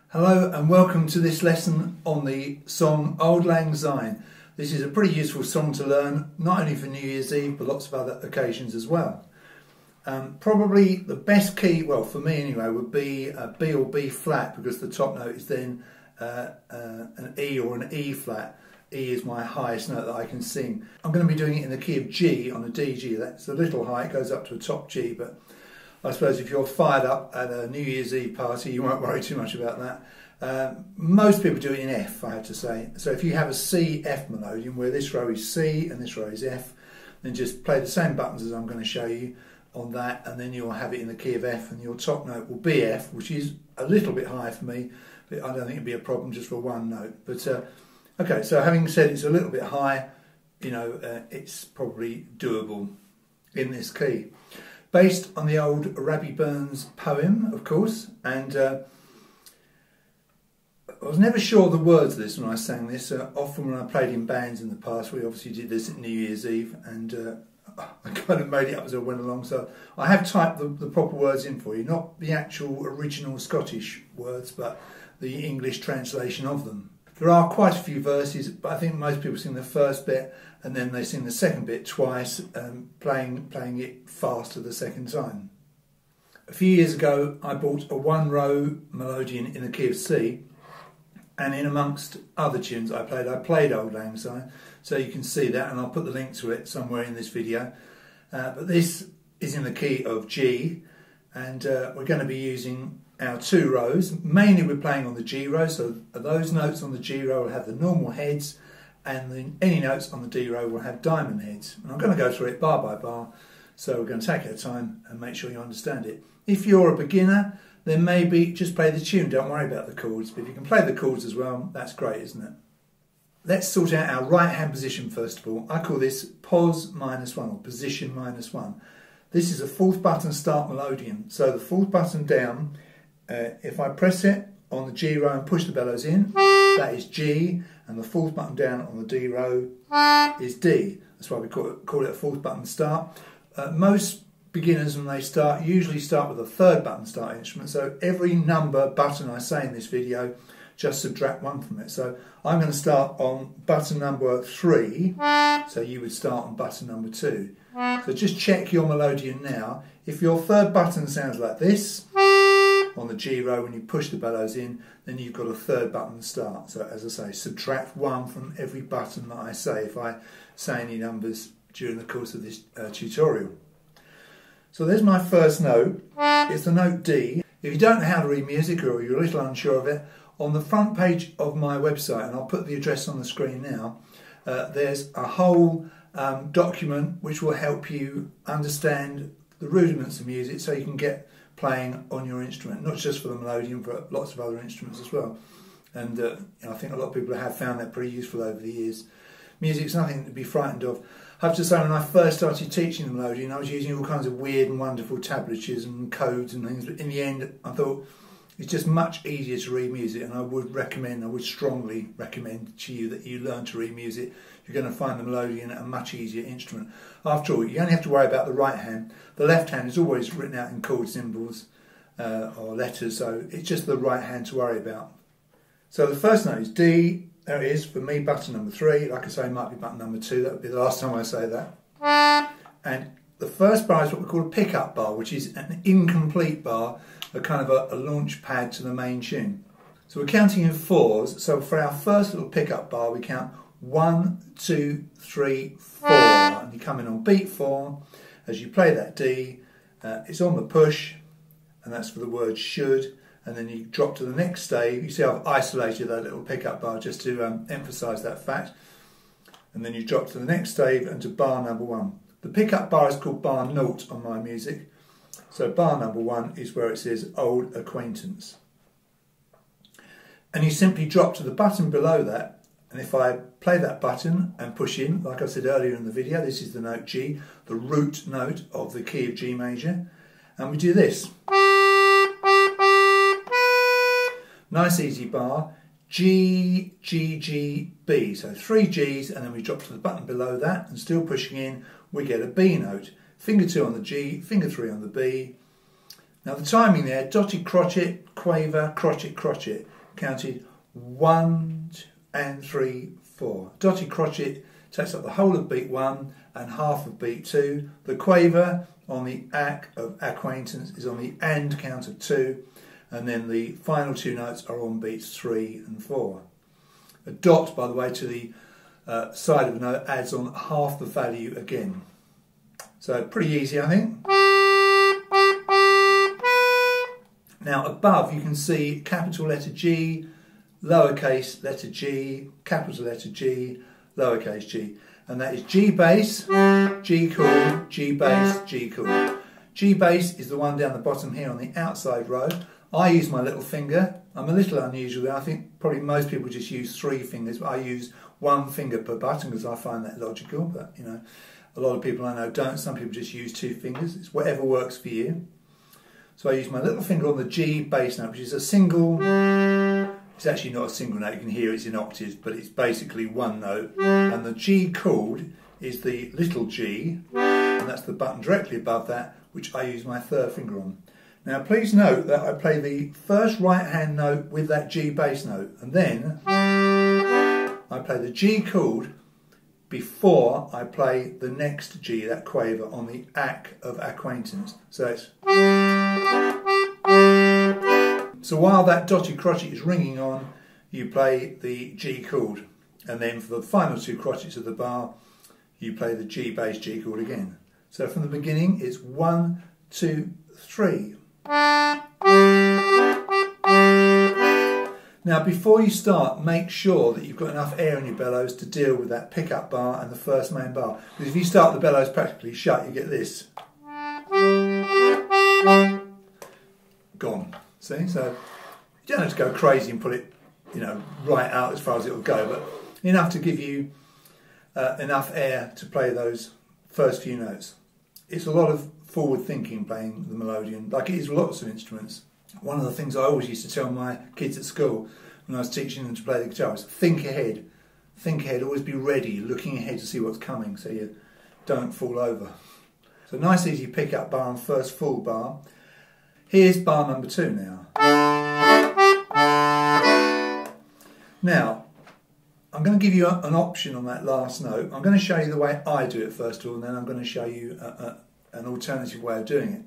Hello and welcome to this lesson on the song Auld Lang Syne. This is a pretty useful song to learn, not only for New Year's Eve but lots of other occasions as well. Probably the best key, well for me anyway, would be a B or B flat, because the top note is then an E or an E flat. E is my highest note that I can sing. I'm going to be doing it in the key of G on a D G. That's a little high, it goes up to a top G, but I suppose if you're fired up at a New Year's Eve party, you won't worry too much about that. Most people do it in F, I have to say. So if you have a C-F Melodeon, where this row is C and this row is F, then just play the same buttons as I'm going to show you on that, and then you'll have it in the key of F, and your top note will be F, which is a little bit high for me, but I don't think it'd be a problem just for one note. But okay, so having said it's a little bit high, you know, it's probably doable in this key. Based on the old Rabbie Burns poem, of course, and I was never sure of the words of this when I sang this. Often when I played in bands in the past, we obviously did this at New Year's Eve, and I kind of made it up as I went along. So I have typed the proper words in for you, not the actual original Scottish words, but the English translation of them. There are quite a few verses, but I think most people sing the first bit and then they sing the second bit twice, playing it faster the second time. A few years ago I bought a one-row Melodeon in the key of C, and in amongst other tunes I played Auld Lang Syne, so you can see that, and I'll put the link to it somewhere in this video. But this is in the key of G, and we're going to be using our two rows. Mainly we're playing on the G row, so those notes on the G row will have the normal heads, and then any notes on the D row will have diamond heads. And I'm going to go through it bar by bar, so we're going to take our time and make sure you understand it. If you're a beginner, then maybe just play the tune, don't worry about the chords, but if you can play the chords as well, that's great, isn't it? Let's sort out our right hand position first of all. I call this pos -1, or position -1. This is a fourth button start Melodeon, so the fourth button down, if I press it on the G row and push the bellows in, that is G, and the fourth button down on the D row is D. That's why we call it a fourth button start. Most beginners, when they start, usually start with a third button start instrument, so every number button I say in this video, just subtract 1 from it. So I'm going to start on button number 3, so you would start on button number 2. So just check your Melodeon now. If your third button sounds like this on the G row when you push the bellows in, then you've got a third button start. So as I say, subtract 1 from every button that I say if I say any numbers during the course of this tutorial. So there's my first note. It's the note D. If you don't know how to read music, or you're a little unsure of it, on the front page of my website, and I'll put the address on the screen now, there's a whole document which will help you understand the rudiments of music, so you can get playing on your instrument, not just for the Melodeon, but lots of other instruments as well. And I think a lot of people have found that pretty useful over the years. Music's nothing to be frightened of. I have to say, when I first started teaching the Melodeon, I was using all kinds of weird and wonderful tablatures and codes and things, but in the end I thought it's just much easier to read music, and I would strongly recommend to you that you learn to read music. You're going to find the Melodeon a much easier instrument. After all, you only have to worry about the right hand. The left hand is always written out in chord symbols or letters, so it's just the right hand to worry about. So the first note is D. There it is, for me, button number 3. Like I say, it might be button number 2. That would be the last time I say that. And the first bar is what we call a pick-up bar, which is an incomplete bar. a kind of a launch pad to the main tune. So we're counting in fours, so for our first little pickup bar we count 1, 2, 3, 4, and you come in on beat 4. As you play that D, it's on the push, and that's for the word should, and then you drop to the next stave. You see I've isolated that little pickup bar just to emphasise that fact, and then you drop to the next stave and to bar number 1. The pickup bar is called bar 0 on my music, so bar number 1 is where it says old acquaintance. And you simply drop to the button below that. And if I play that button and push in, like I said earlier in the video, this is the note G, the root note of the key of G major, and we do this. Nice easy bar, G, G, G, B. So 3 Gs, and then we drop to the button below that, and still pushing in, we get a B note. Finger 2 on the G, finger 3 on the B. Now the timing there, dotted crotchet, quaver, crotchet, crotchet, counted 1, 2, and 3, 4. Dotted crotchet takes up the whole of beat 1 and half of beat 2. The quaver on the ac of acquaintance is on the and count of 2, and then the final 2 notes are on beats 3 and 4. A dot, by the way, to the side of the note adds on half the value again. So pretty easy, I think. Now above you can see capital letter G, lowercase letter g, capital letter G, lowercase g. And that is G bass, G cool, G bass, G cool. G bass is the one down the bottom here on the outside row. I use my little finger. I'm a little unusual there. I think probably most people just use 3 fingers, but I use 1 finger per button because I find that logical. But you know, a lot of people I know don't. Some people just use 2 fingers. It's whatever works for you. So I use my little finger on the G bass note, which is a single. It's actually not a single note, you can hear it's in octaves, but it's basically 1 note. And the G chord is the little G, and that's the button directly above that, which I use my 3rd finger on. Now please note that I play the first right hand note with that G bass note, and then I play the G chord before I play the next G, that quaver, on the ac of acquaintance. So it's... So while that dotted crotchet is ringing on, you play the G chord, and then for the final 2 crotchets of the bar, you play the G bass G chord again. So from the beginning, it's 1, 2, 3. Now before you start, make sure that you've got enough air in your bellows to deal with that pickup bar and the first main bar. Because if you start the bellows practically shut, you get this. Gone. See? So you don't have to go crazy and put it, you know, right out as far as it'll go, but enough to give you enough air to play those first few notes. It's a lot of forward thinking playing the Melodeon, like it is lots of instruments. One of the things I always used to tell my kids at school when I was teaching them to play the guitar is think ahead. Think ahead, always be ready, looking ahead to see what's coming so you don't fall over. So nice easy pick-up bar on first full bar. Here's bar number 2 now. Now, I'm going to give you an option on that last note. I'm going to show you the way I do it first of all, and then I'm going to show you an alternative way of doing it.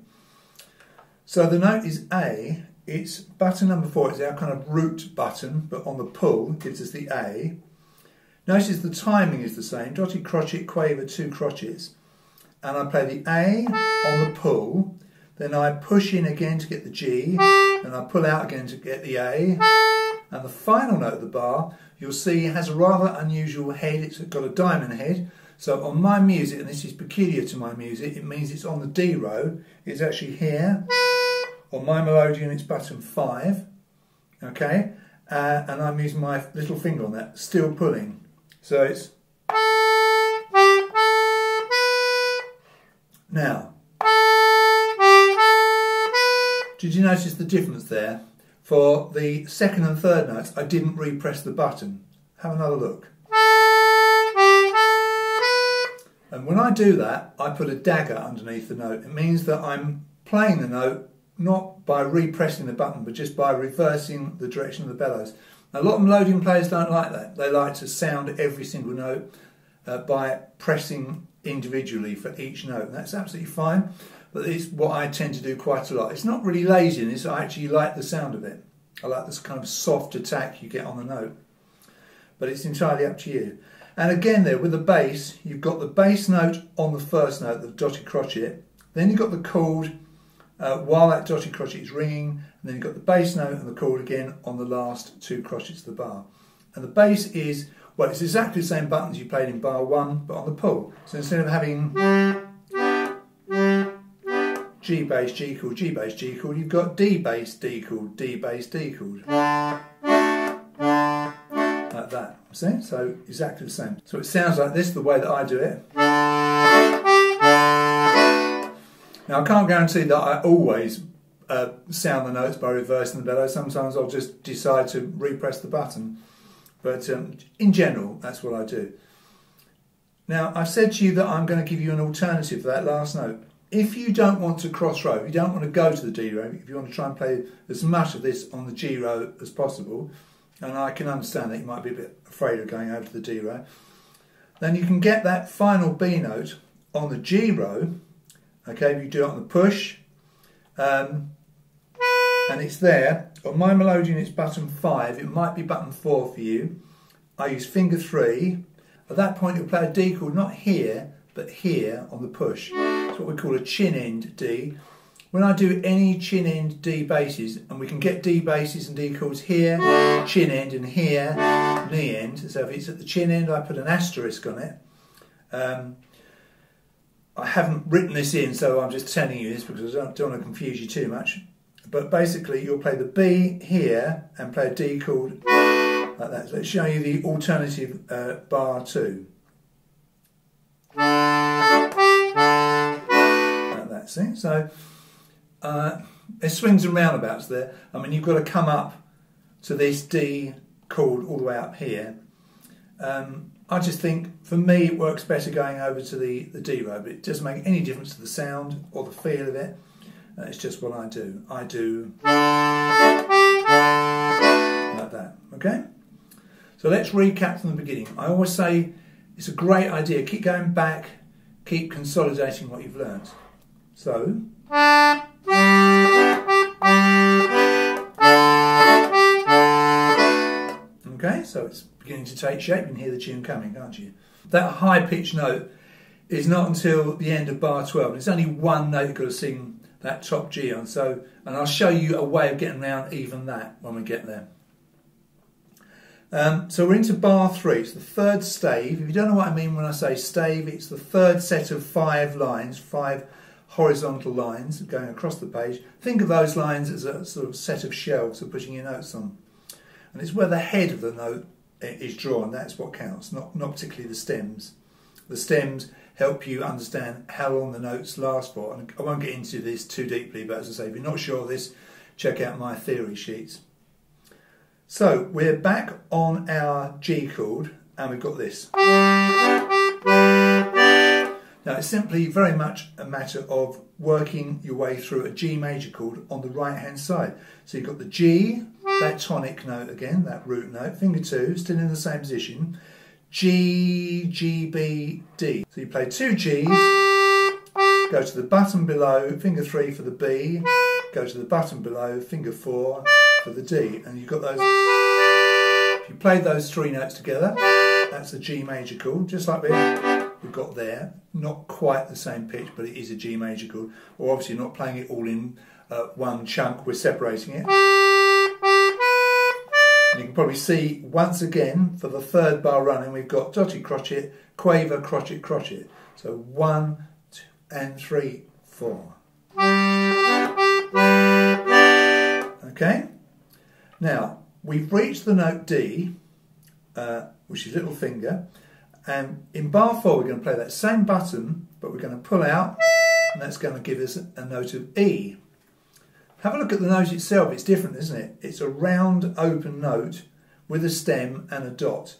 So the note is A. It's button number 4. It's our kind of root button, but on the pull gives us the A. Notice the timing is the same. Dotted crotchet, quaver, 2 crotchets. And I play the A on the pull. Then I push in again to get the G. And I pull out again to get the A. And the final note of the bar, you'll see, has a rather unusual head. It's got a diamond head. So on my music, and this is peculiar to my music, it means it's on the D row. It's actually here. On my Melodeon, it's button 5. Okay? And I'm using my little finger on that, still pulling. So it's... Now, did you notice the difference there? For the second and third notes, I didn't repress the button. Have another look. And when I do that, I put a dagger underneath the note. It means that I'm playing the note not by repressing the button, but just by reversing the direction of the bellows. A lot of Melodeon players don't like that. They like to sound every single note by pressing individually for each note. And that's absolutely fine. but it's what I tend to do quite a lot. It's not really laziness, I actually like the sound of it. I like this kind of soft attack you get on the note. But it's entirely up to you. And again there, with the bass, you've got the bass note on the first note, the dotted crotchet. Then you've got the chord while that dotted crotchet is ringing. And then you've got the bass note and the chord again on the last two crochets of the bar. And the bass is, well, it's exactly the same buttons you played in bar 1, but on the pull. So instead of having G bass, G chord, G bass, G chord, you've got D bass, D chord, D bass, D chord. Like that, see? So exactly the same. So it sounds like this, the way that I do it. Now I can't guarantee that I always sound the notes by reversing the bellow. Sometimes I'll just decide to repress the button. But in general, that's what I do. Now, I've said to you that I'm going to give you an alternative for that last note. If you don't want to cross row, if you don't want to go to the D row, if you want to try and play as much of this on the G row as possible, and I can understand that you might be a bit afraid of going over to the D row, then you can get that final B note on the G row. Okay, if you do it on the push, and it's there. On my Melodeon it's button 5, it might be button 4 for you. I use finger 3. At that point you'll play a D chord, not here, but here on the push. It's what we call a chin end D. When I do any chin end D basses, and we can get D basses and D chords here, chin end, and here, knee end. So if it's at the chin end, I put an asterisk on it. I haven't written this in, so I'm just telling you this because I don't want to confuse you too much. But basically you'll play the B here and play a D chord like that. So let's show you the alternative bar 2. Like that, see? So there's swings and roundabouts there. I mean, you've got to come up to this D chord all the way up here. I just think, for me, it works better going over to the D row, but it doesn't make any difference to the sound or the feel of it. It's just what I do. I do like that, okay? So let's recap from the beginning. I always say it's a great idea. Keep going back, keep consolidating what you've learned. So, okay, so it's beginning to take shape. You can hear the tune coming, can't you? That high-pitched note is not until the end of bar 12. It's only one note you've got to sing that top G on. So, and I'll show you a way of getting around even that when we get there. So we're into bar 3. It's the third stave. If you don't know what I mean when I say stave, it's the third set of 5 lines, 5 horizontal lines going across the page. Think of those lines as a sort of set of shelves for putting your notes on. And it's where the head of the note is drawn. That's what counts, not particularly the stems. The stems help you understand how long the notes last for. And I won't get into this too deeply, but as I say, if you're not sure of this, check out my theory sheets. So we're back on our G chord, and we've got this. Now it's simply very much a matter of working your way through a G major chord on the right hand side. So you've got the G, that tonic note again, that root note, finger 2, still in the same position. G, G, B, D. So you play 2 Gs, go to the button below, finger 3 for the B, go to the button below, finger 4 for the D. And you've got those, if you played those 3 notes together, that's a G major chord, just like we've got there. Not quite the same pitch, but it is a G major chord. Or obviously not playing it all in one chunk, we're separating it. And you can probably see, once again, for the third bar running, we've got dotted crotchet, quaver, crotchet, crotchet. So 1, 2, and 3, 4. Okay? Now, we've reached the note D, which is little finger, and in bar 4 we're going to play that same button, but we're going to pull out, and that's going to give us a note of E. Have a look at the note itself. It's different, isn't it? It's a round open note with a stem and a dot.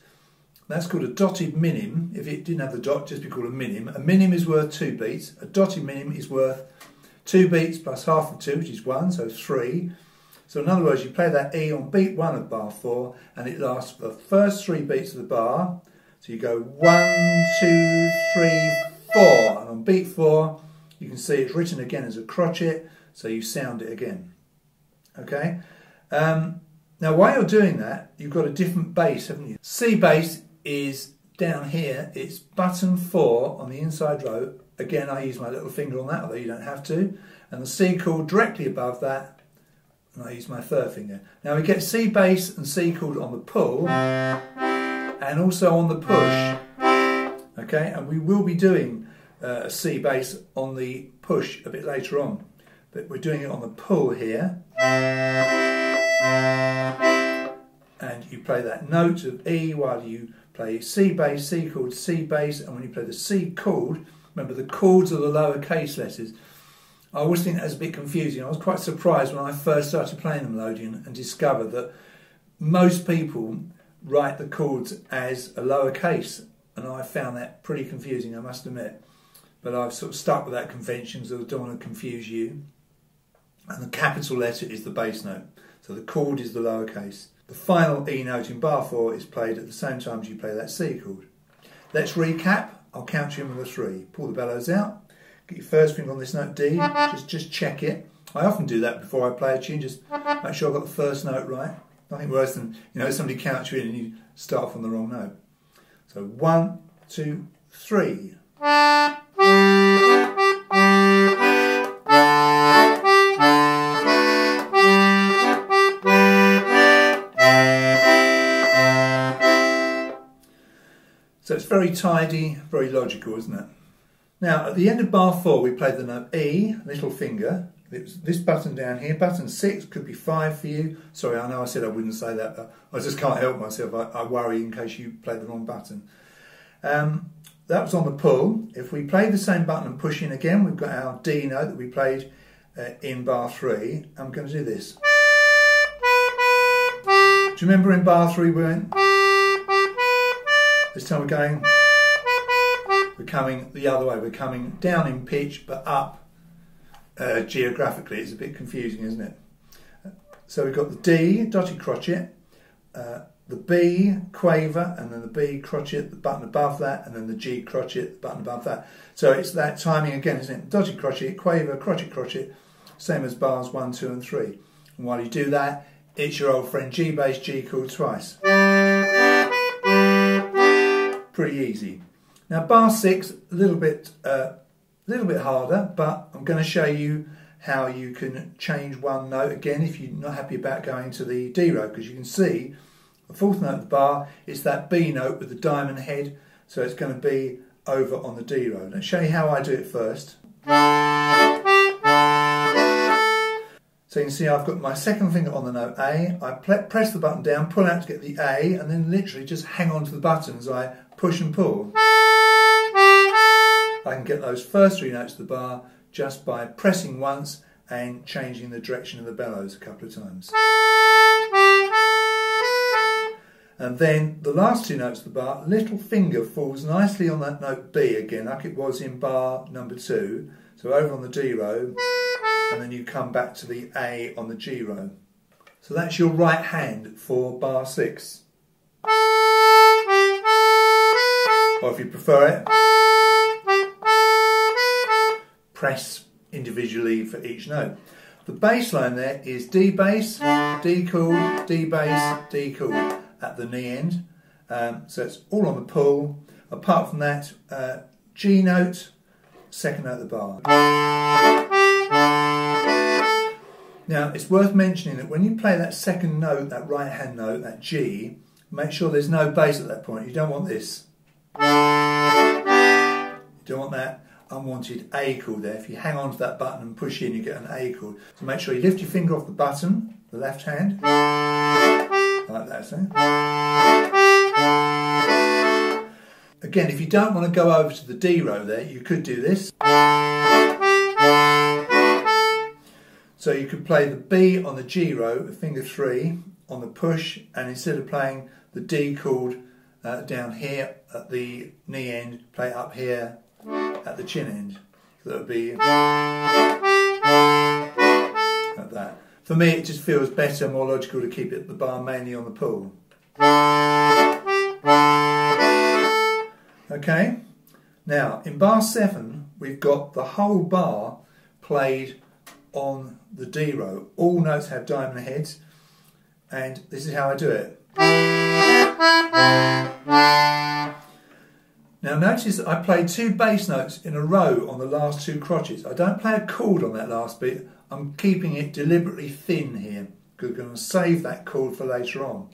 That's called a dotted minim. If it didn't have the dot, just be called a minim. A minim is worth 2 beats. A dotted minim is worth 2 beats plus half of 2, which is 1, so 3. So in other words, you play that E on beat 1 of bar 4, and it lasts for the first 3 beats of the bar. So you go 1, 2, 3, 4, and on beat 4, you can see it's written again as a crotchet, so you sound it again. Okay. Now while you're doing that, you've got a different bass, haven't you? C bass is down here. It's button 4 on the inside row. Again, I use my little finger on that, although you don't have to. And the C chord directly above that, and I use my third finger. Now we get C bass and C chord on the pull, and also on the push. Okay, and we will be doing a C bass on the push a bit later on, but we're doing it on the pull here. And you play that note of E while you play C bass, C chord, C bass, and when you play the C chord, remember the chords are the lowercase letters. I always think that's a bit confusing. I was quite surprised when I first started playing the Melodeon and discovered that most people write the chords as a lowercase, and I found that pretty confusing, I must admit. But I've sort of stuck with that convention because I don't want to confuse you. And the capital letter is the bass note, so the chord is the lowercase. The final E note in bar 4 is played at the same time as you play that C chord. Let's recap. I'll count you in with a 3. Pull the bellows out. Get your first finger on this note D. Just check it. I often do that before I play a tune. Just make sure I've got the first note right. Nothing worse than, you know, somebody counts you in and you start off on the wrong note. So 1, 2, 3. So it's very tidy, very logical, isn't it? Now, at the end of bar 4, we played the note E, little finger. It was this button down here. Button 6 could be 5 for you. Sorry, I know I said I wouldn't say that, but I just can't help myself. I worry in case you play the wrong button. That was on the pull. If we play the same button and push in again, we've got our D note that we played in bar 3. I'm going to do this. Do you remember in bar 3 we went... This time we're coming the other way. We're coming down in pitch but up geographically. It's a bit confusing, isn't it? So we've got the D, dotted crotchet, the B, quaver, and then the B crotchet, the button above that, and then the G crotchet, the button above that. So it's that timing again, isn't it? Dotted crotchet, quaver, crotchet, crotchet, same as bars 1, 2 and 3. And while you do that, it's your old friend G bass, G chord twice. Pretty easy. Now bar 6, a little bit harder, but I'm going to show you how you can change one note again if you're not happy about going to the D row, because you can see the fourth note of the bar is that B note with the diamond head, so it's going to be over on the D row. Let's show you how I do it first. So you can see I've got my second finger on the note A, I press the button down, pull out to get the A, and then literally just hang on to the button as I push and pull. I can get those first 3 notes of the bar just by pressing once and changing the direction of the bellows a couple of times. And then the last 2 notes of the bar, little finger falls nicely on that note B again, like it was in bar number 2. So over on the D row, and then you come back to the A on the G row. So that's your right hand for bar 6. Or if you prefer it, press individually for each note. The bass line there is D bass, D chord, D bass, D chord at the knee end. So it's all on the pull. Apart from that, G note, second note of the bar. Now it's worth mentioning that when you play that second note, that right hand note, that G, make sure there's no bass at that point. You don't want this. You don't want that unwanted A chord there. If you hang on to that button and push in, you get an A chord. So make sure you lift your finger off the button, the left hand, like that. So. Again, if you don't want to go over to the D row there, you could do this. So you could play the B on the G row, finger 3 on the push, and instead of playing the D chord down here at the knee end, play it up here at the chin end. So that would be like that. For me, it just feels better, more logical to keep the bar mainly on the pull. Okay, now in bar 7 we've got the whole bar played on the D row. All notes have diamond heads, and this is how I do it. Now notice that I played 2 bass notes in a row on the last 2 crotchets. I don't play a chord on that last bit. I'm keeping it deliberately thin here because we're going to save that chord for later on.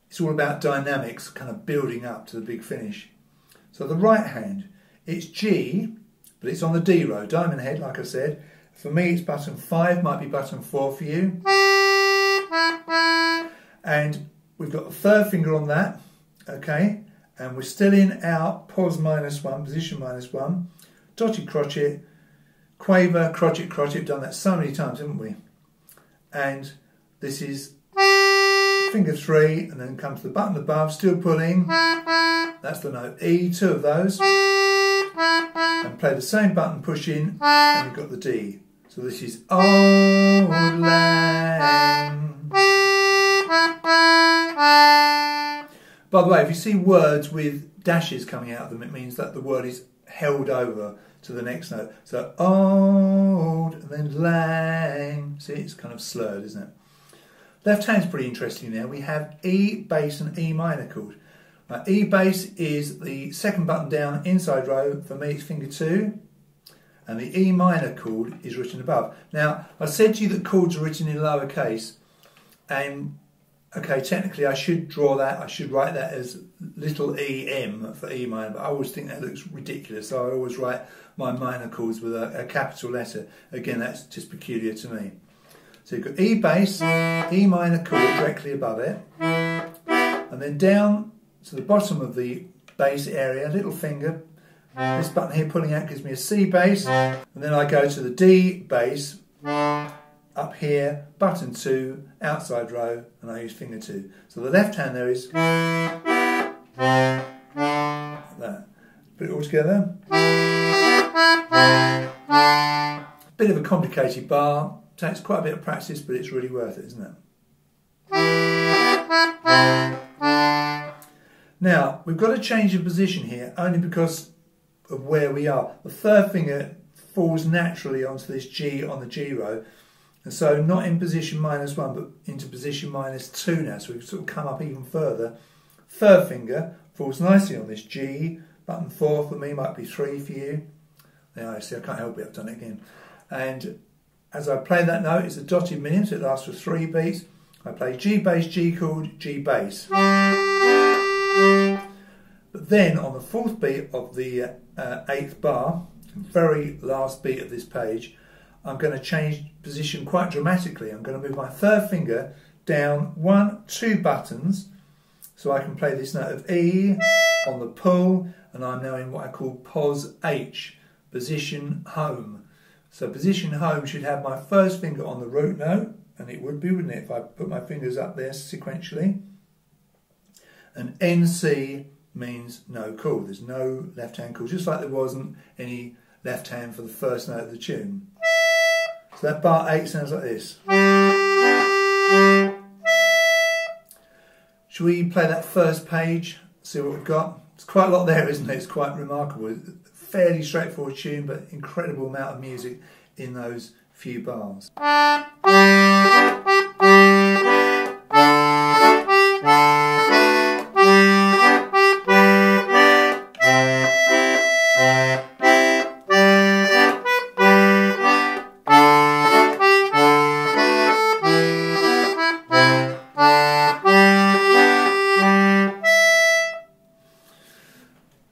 It's all about dynamics, kind of building up to the big finish. So the right hand, it's G, but it's on the D row, diamond head, like I said. For me, it's button 5, might be button 4 for you. And we've got the 3rd finger on that, okay? And we're still in our pos -1, position -1, dotted crotchet, quaver, crotchet, crotchet. We've done that so many times, haven't we? And this is finger 3, and then come to the button above, still pulling. That's the note E, 2 of those. And play the same button, push in, and you've got the D. So this is Auld Lang. By the way, if you see words with dashes coming out of them, it means that the word is held over to the next note. So Auld and then Lang. See, it's kind of slurred, isn't it? Left hand's pretty interesting now. We have E bass and E minor chord. Now, E bass is the 2nd button down, inside row. For me, it's finger 2. And the E minor chord is written above. Now, I said to you that chords are written in lowercase. And, okay, technically I should draw that. I should write that as little em for E minor. But I always think that looks ridiculous. So I always write my minor chords with a capital letter. Again, that's just peculiar to me. So you've got E bass, E minor chord directly above it. And then down to the bottom of the bass area, little finger. This button here pulling out gives me a C bass, and then I go to the D bass up here, button 2, outside row, and I use finger 2. So the left hand there is like that. Put it all together. Bit of a complicated bar, takes quite a bit of practice, but it's really worth it, isn't it? Now, we've got to change the position here, only because of where we are. The 3rd finger falls naturally onto this G on the G row, and so not in position -1, but into position -2 now, so we've sort of come up even further. 3rd finger falls nicely on this G, button 4 for me, might be 3 for you. Now, I see, I can't help it, I've done it again. And as I play that note, it's a dotted minim, so it lasts for 3 beats. I play G bass, G chord, G bass. But then on the 4th beat of the 8th bar, very last beat of this page, I'm going to change position quite dramatically. I'm going to move my 3rd finger down 1, 2 buttons, so I can play this note of E on the pull, and I'm now in what I call pos H, position home. So position home should have my 1st finger on the root note, and it would be, wouldn't it, if I put my fingers up there sequentially. And NC means no chord. There's no left hand chord, just like there wasn't any left hand for the 1st note of the tune. So that bar 8 sounds like this. Shall we play that 1st page, see what we've got? It's quite a lot there, isn't it? It's quite remarkable. Fairly straightforward tune, but incredible amount of music in those few bars.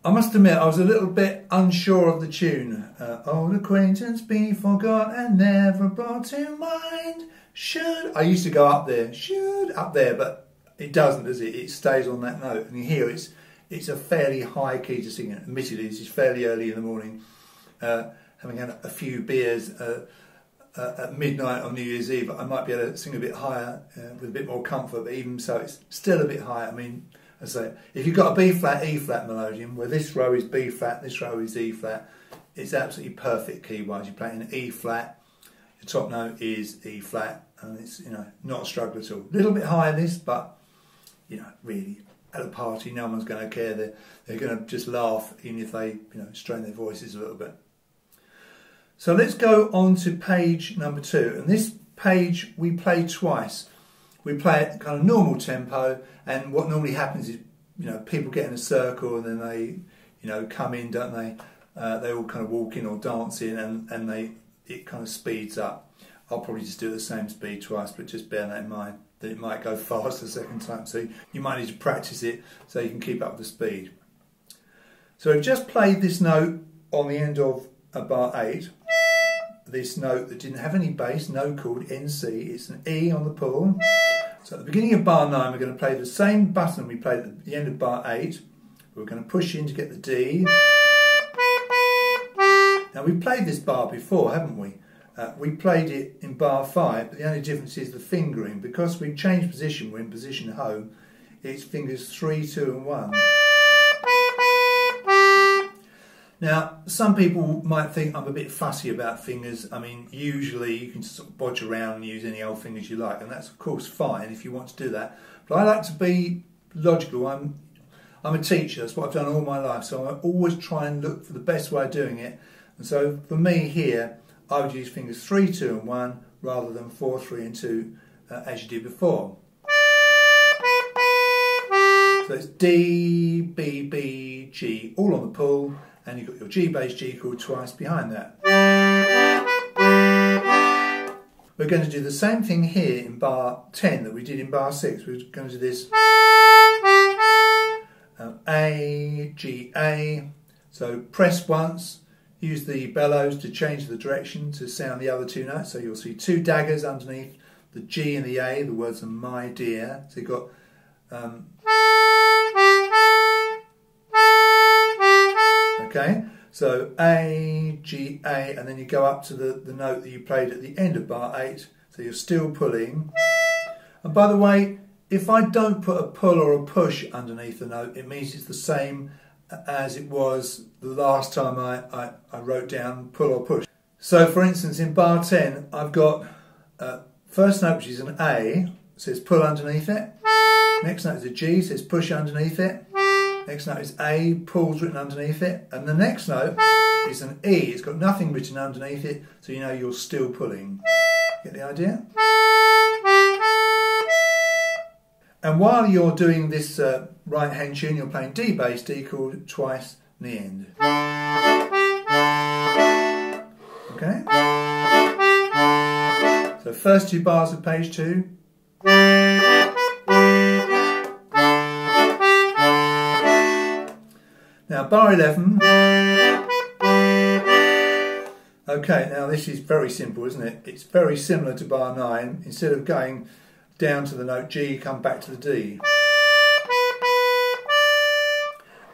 I must admit, I was a little bit unsure of the tune. Old acquaintance be forgot and never brought to mind. Should. I used to go up there, should, up there, but it doesn't, does it? It stays on that note. And you hear it's a fairly high key to sing it. Admittedly, this is fairly early in the morning. Having had a few beers at midnight on New Year's Eve, I might be able to sing a bit higher with a bit more comfort, but even so, it's still a bit high. I mean, as I say, if you've got a B flat, E flat Melodeon, where this row is B flat, this row is E flat, it's absolutely perfect key-wise. You're playing E flat, your top note is E flat, and it's, you know, not a struggle at all. A little bit higher this, but, you know, really at a party, no one's going to care. They're going to just laugh, even if they strain their voices a little bit. So let's go on to page number 2. And this page we play twice. We play it kind of normal tempo, and what normally happens is people get in a circle and then they come in, don't they? They all kind of walk in or dance in, and it kind of speeds up. I'll probably just do it the same speed twice, but just bear that in mind, that it might go fast the second time. So you might need to practice it so you can keep up the speed. So I've just played this note on the end of bar 8. This note that didn't have any bass, no chord, NC. It's an E on the pull. So at the beginning of bar 9, we're going to play the same button we played at the end of bar 8. We're going to push in to get the D. Now we've played this bar before, haven't we? We played it in bar 5, but the only difference is the fingering. Because we've changed position, we're in position home, it's fingers 3, 2 and 1. Now, some people might think I'm a bit fussy about fingers. I mean, usually you can sort of bodge around and use any old fingers you like, and that's of course fine if you want to do that. But I like to be logical. I'm a teacher, that's what I've done all my life, so I always try and look for the best way of doing it. And so for me here, I would use fingers 3, 2 and 1 rather than 4, 3 and 2 as you did before. So it's D, B, B, G, all on the pull, and you've got your G bass G chord twice behind that. We're going to do the same thing here in bar 10 that we did in bar 6. We're going to do this A, G, A. So press once, use the bellows to change the direction to sound the other two notes. So you'll see 2 daggers underneath the G and the A. The words are my dear. So you've got okay, so A, G, A, and then you go up to the note that you played at the end of bar 8, so you're still pulling. And by the way, if I don't put a pull or a push underneath the note, it means it's the same as it was the last time I wrote down pull or push. So for instance, in bar 10, I've got first note, which is an A, says pull underneath it. Next note is a G, says push underneath it. Next note is A, pulls written underneath it, and the next note is an E. It's got nothing written underneath it, so you know you're still pulling. Get the idea? And while you're doing this right hand tune, you're playing D bass, D chord twice in the end. Okay? So first 2 bars of page 2. Now bar 11, okay, now this is very simple, isn't it? It's very similar to bar 9. Instead of going down to the note G, come back to the D.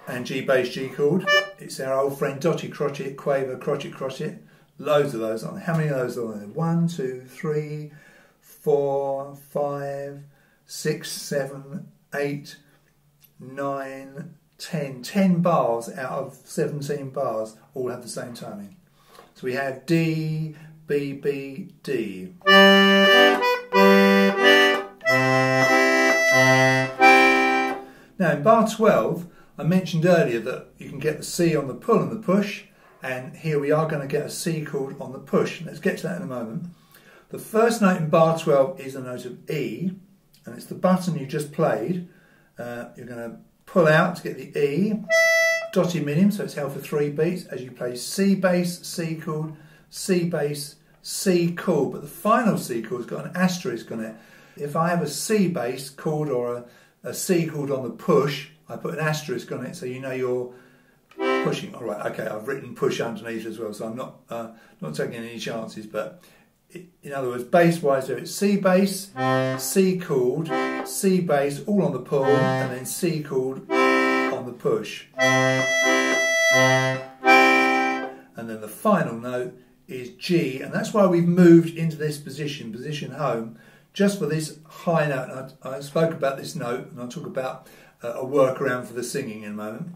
And G bass G chord, it's our old friend dotty crotchet, quaver, crotchet, crotchet. Loads of those on there. How many of those are there? 1, 2, 3, 4, 5, 6, 7, 8, 9, 10 bars out of 17 bars all have the same timing. So we have D, B, B, D. Now in bar 12, I mentioned earlier that you can get the C on the pull and the push, and here we are going to get a C chord on the push. Let's get to that in a moment. The first note in bar 12 is a note of E, and it's the button you just played. You're going to pull out to get the E, dotty minim, so it's held for 3 beats as you play C bass, C chord, C bass, C chord, but the final C chord's got an asterisk on it. If I have a C bass chord or a C chord on the push, I put an asterisk on it so you know you're pushing. All right, okay, I've written push underneath as well, so I'm not taking any chances, but in other words, bass-wise, so it's C bass, C chord, C bass, all on the pull, and then C chord on the push. And then the final note is G, and that's why we've moved into this position home, just for this high note. And I spoke about this note, and I'll talk about a workaround for the singing in a moment.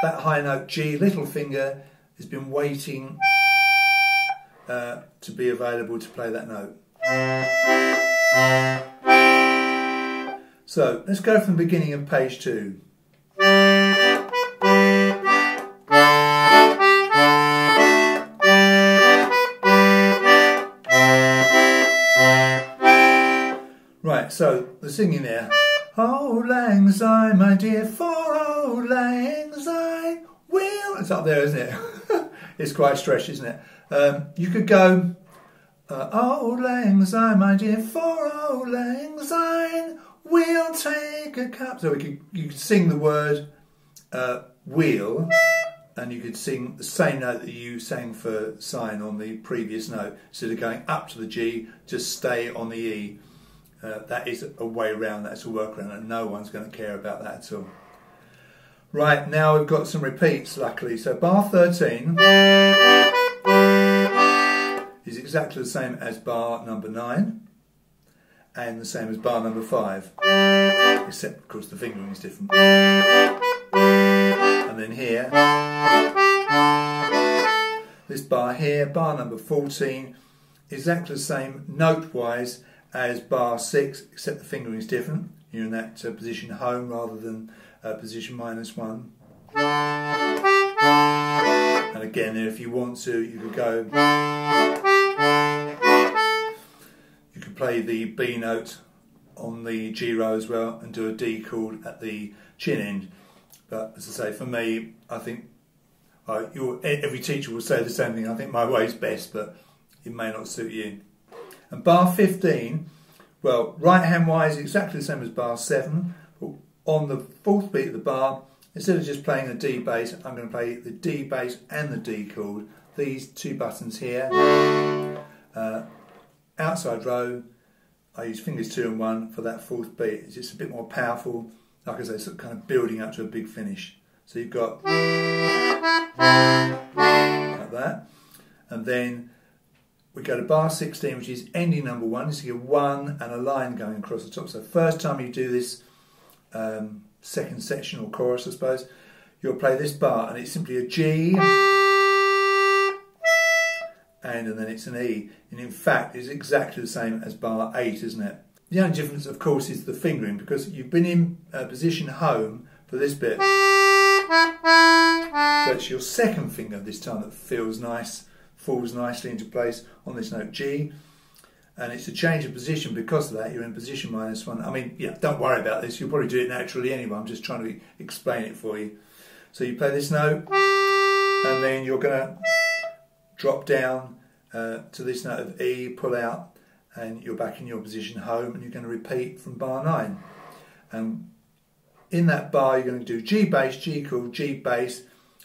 That high note G, little finger, has been waiting to be available to play that note. So let's go from the beginning of page 2. Right, so the singing there. Auld Lang Syne, my dear, for Auld Lang Syne will. It's up there, isn't it? It's quite stretched, isn't it? You could go, Auld Lang Syne, my dear, for Auld Lang Syne we'll take a cup. So you could sing the word wheel, and you could sing the same note that you sang for Syne on the previous note. Instead of going up to the G, just stay on the E. That is a way around, that's a workaround, and no one's going to care about that at all. Right, now we've got some repeats, luckily. So bar 13 is exactly the same as bar number 9, and the same as bar number 5, except of course the fingering is different. And then here, this bar here, bar number 14, exactly the same note-wise as bar 6, except the fingering is different. You're in that position home rather than position -1. And again, if you want to, you could go. You could play the B note on the G row as well, and do a D chord at the chin end. But as I say, for me, I think every teacher will say the same thing. I think my way is best, but it may not suit you. And bar 15, well, right hand wise, exactly the same as bar 7. But on the 4th beat of the bar, instead of just playing a D bass, I'm going to play the D bass and the D chord. These two buttons here. Outside row, I use fingers 2 and 1 for that 4th beat. It's just a bit more powerful, like I say, sort of kind of building up to a big finish. So you've got like that, and then we go to bar 16, which is ending number 1. So you get 1 and a line going across the top. So first time you do this second section or chorus, I suppose, you'll play this bar, and it's simply a G, and then it's an E. And in fact, it's exactly the same as bar 8, isn't it? The only difference, of course, is the fingering, because you've been in position home for this bit. So it's your second finger this time that feels nice, falls nicely into place on this note G, and it's a change of position. Because of that, you're in position -1. I mean, yeah, don't worry about this, you'll probably do it naturally anyway. I'm just trying to explain it for you. So you play this note, and then you're going to drop down to this note of E, pull out, and you're back in your position home, and you're going to repeat from bar 9. And in that bar, you're going to do G bass, G chord, G bass,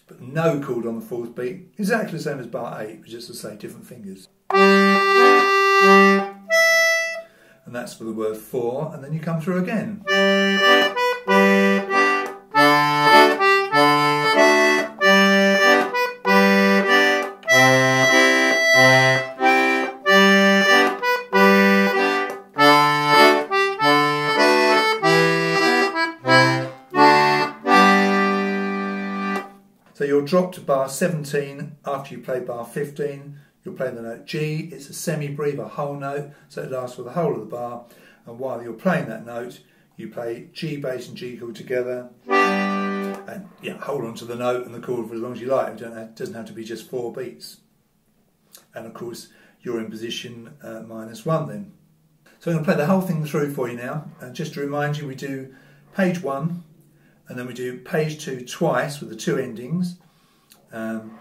but no chord on the 4th beat, exactly the same as bar 8, which is to say different fingers. And that's for the word for, and then you come through again. So you'll drop to bar 17 after you play bar 15. You'll play the note G. It's a semi-breve, a whole note, so it lasts for the whole of the bar. And while you're playing that note, you play G bass and G chord together. And yeah, hold on to the note and the chord for as long as you like. It doesn't have to be just 4 beats. And of course, you're in position -1 then. So I'm going to play the whole thing through for you now. And just to remind you, we do page 1. And then we do page 2 twice with the 2 endings, and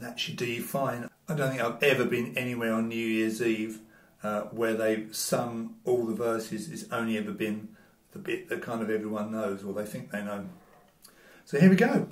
that should do you fine. I don't think I've ever been anywhere on New Year's Eve where they've sung all the verses. It's only ever been the bit that kind of everyone knows, or they think they know. So here we go.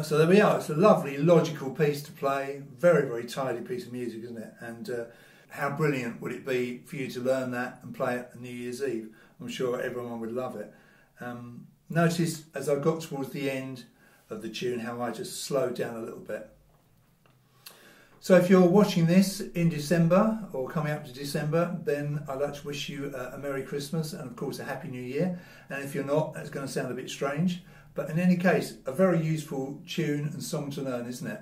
So there we are. It's a lovely, logical piece to play. Very, very tidy piece of music, isn't it? And how brilliant would it be for you to learn that and play it on New Year's Eve? I'm sure everyone would love it. Notice as I got towards the end of the tune how I just slowed down a little bit. So if you're watching this in December or coming up to December, then I'd like to wish you a Merry Christmas and of course a Happy New Year. And if you're not, that's going to sound a bit strange. But in any case, a very useful tune and song to learn, isn't it?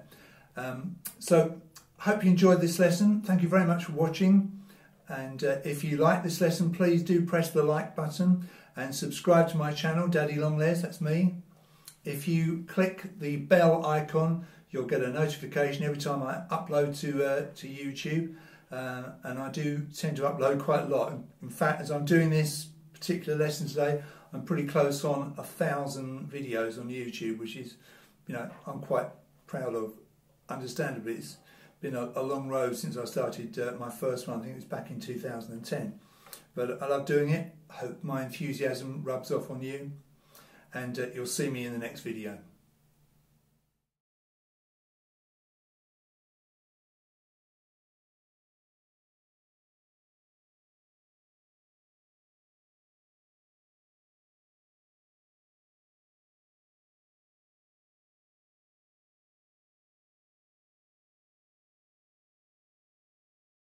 So hope you enjoyed this lesson. Thank you very much for watching. And if you like this lesson, please do press the like button and subscribe to my channel, Daddy Longlegs, that's me. If you click the bell icon, you'll get a notification every time I upload to YouTube. And I do tend to upload quite a lot. In fact, as I'm doing this particular lesson today, I'm pretty close on 1,000 videos on YouTube, which is, you know, I'm quite proud of. Understandably, it's been a long road since I started my first one. I think it was back in 2010. But I love doing it. I hope my enthusiasm rubs off on you. And you'll see me in the next video.